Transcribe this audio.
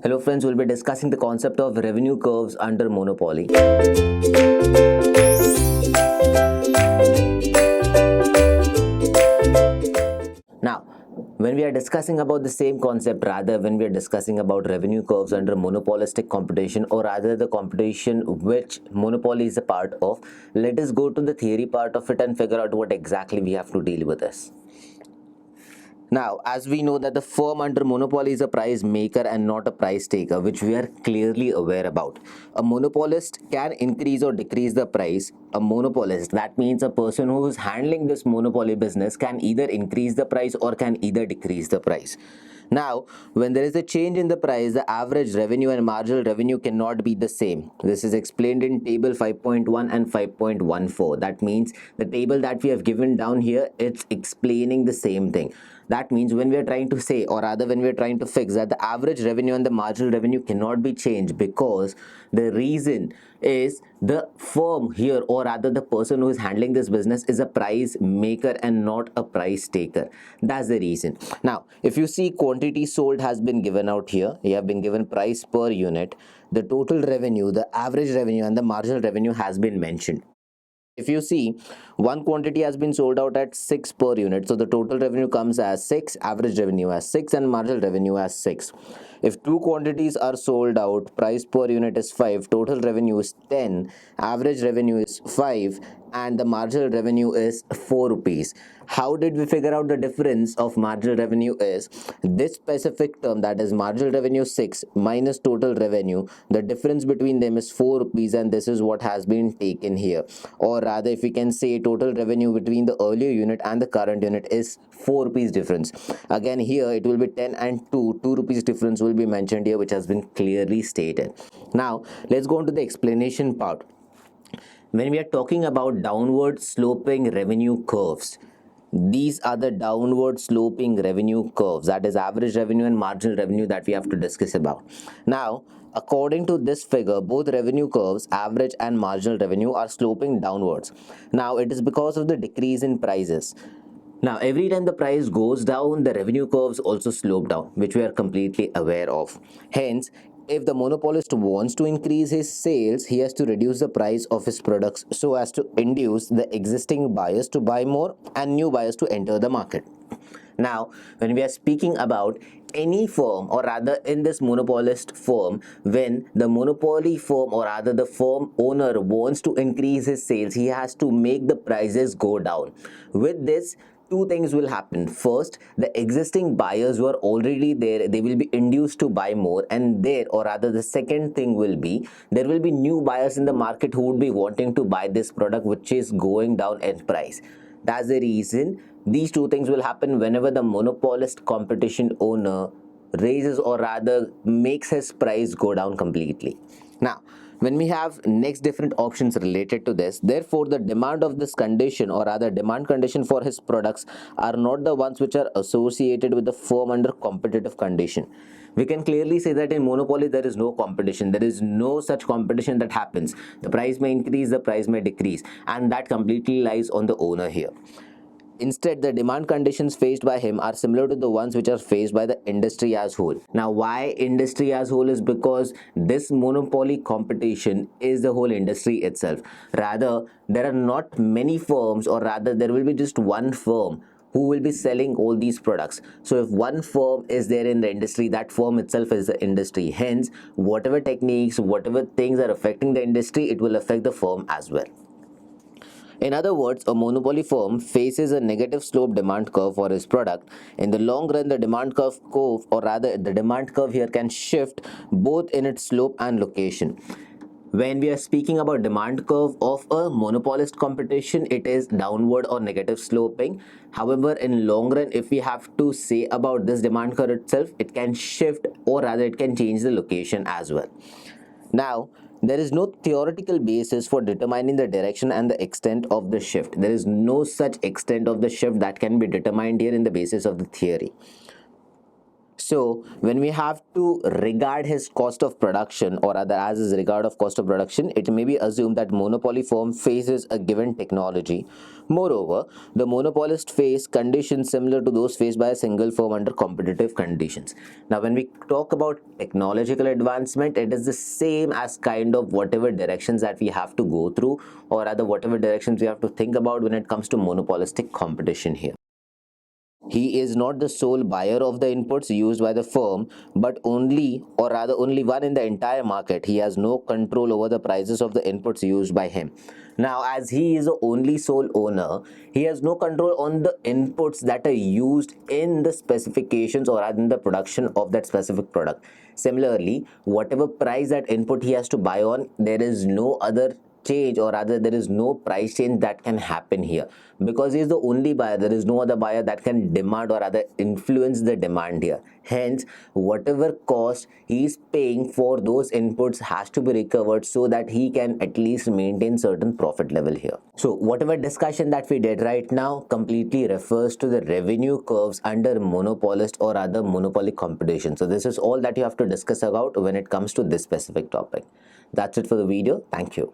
Hello friends, we'll be discussing the concept of revenue curves under monopoly. Now, when we are discussing about the same concept, rather when we are discussing about revenue curves under monopolistic competition, or rather the competition which monopoly is a part of, let us go to the theory part of it and figure out what exactly we have to deal with this. Now, as we know that the firm under monopoly is a price maker and not a price taker, which we are clearly aware about. A monopolist can increase or decrease the price. A monopolist, that means a person who is handling this monopoly business, can either increase the price or can either decrease the price. Now, when there is a change in the price, the average revenue and marginal revenue cannot be the same. This is explained in table 5.1 and 5.14. That means the table that we have given down here, it's explaining the same thing. That means when we are trying to say, or rather when we are trying to fix that the average revenue and the marginal revenue cannot be changed, because the reason is the firm here, or rather the person who is handling this business, is a price maker and not a price taker. That's the reason. Now, if you see, quantity sold has been given out here. You have been given price per unit, the total revenue, the average revenue and the marginal revenue has been mentioned. If you see, one quantity has been sold out at 6 per unit, so the total revenue comes as 6, average revenue as 6 and marginal revenue as 6. If two quantities are sold out, price per unit is 5, total revenue is 10, average revenue is 5 and the marginal revenue is 4 rupees. How did we figure out the difference of marginal revenue is this specific term, that is marginal revenue 6 minus total revenue, the difference between them is 4 rupees, and this is what has been taken here. Or rather, if we can say total revenue between the earlier unit and the current unit is 4 rupees difference. Again, here it will be 10 and 2 rupees difference will be mentioned here, which has been clearly stated. Now let's go on to the explanation part. When we are talking about downward sloping revenue curves, these are the downward sloping revenue curves, that is average revenue and marginal revenue, that we have to discuss about. Now, according to this figure, both revenue curves, average and marginal revenue, are sloping downwards. Now, it is because of the decrease in prices. Now, every time the price goes down, the revenue curves also slope down, which we are completely aware of. Hence, if the monopolist wants to increase his sales, he has to reduce the price of his products so as to induce the existing buyers to buy more and new buyers to enter the market. Now, when we are speaking about any firm, or rather in this monopolist firm, when the monopoly firm, or rather the firm owner, wants to increase his sales, he has to make the prices go down. With this, two things will happen. First, the existing buyers who are already there, they will be induced to buy more, and there, or rather the second thing will be, there will be new buyers in the market who would be wanting to buy this product which is going down in price. That's the reason these two things will happen whenever the monopolist competition owner raises, or rather makes his price go down completely. Now, when we have next different options related to this, therefore the demand of this condition, or rather demand condition for his products, are not the ones which are associated with the firm under competitive condition. We can clearly say that in monopoly there is no competition, there is no such competition that happens. The price may increase, the price may decrease, and that completely lies on the owner here. Instead, the demand conditions faced by him are similar to the ones which are faced by the industry as whole. Now, why industry as whole is because this monopoly competition is the whole industry itself. Rather, there are not many firms, or rather there will be just one firm who will be selling all these products. So if one firm is there in the industry, that firm itself is the industry. Hence, whatever techniques, whatever things are affecting the industry, it will affect the firm as well. In other words, a monopoly firm faces a negative slope demand curve for his product. In the long run, the demand curve, or rather the demand curve here, can shift both in its slope and location. When we are speaking about demand curve of a monopolist competition, it is downward or negative sloping. However, in long run, if we have to say about this demand curve itself, it can shift, or rather it can change the location as well. Now, there is no theoretical basis for determining the direction and the extent of the shift. There is no such extent of the shift that can be determined here in the basis of the theory. So when we have to regard his cost of production, or rather as his regard of cost of production, it may be assumed that monopoly firm faces a given technology. Moreover, the monopolist face conditions similar to those faced by a single firm under competitive conditions. Now when we talk about technological advancement, it is the same as kind of whatever directions that we have to go through, or rather whatever directions we have to think about when it comes to monopolistic competition here. He is not the sole buyer of the inputs used by the firm, but only, or rather only one in the entire market. He has no control over the prices of the inputs used by him. Now, as he is the only sole owner, he has no control on the inputs that are used in the specifications or in the production of that specific product. Similarly, whatever price that input he has to buy on, there is no other change, or rather there is no price change that can happen here, because he is the only buyer. There is no other buyer that can demand or rather influence the demand here. Hence, whatever cost he is paying for those inputs has to be recovered so that he can at least maintain certain profit level here. So whatever discussion that we did right now completely refers to the revenue curves under monopolist or other monopoly competition. So this is all that you have to discuss about when it comes to this specific topic. That's it for the video. Thank you.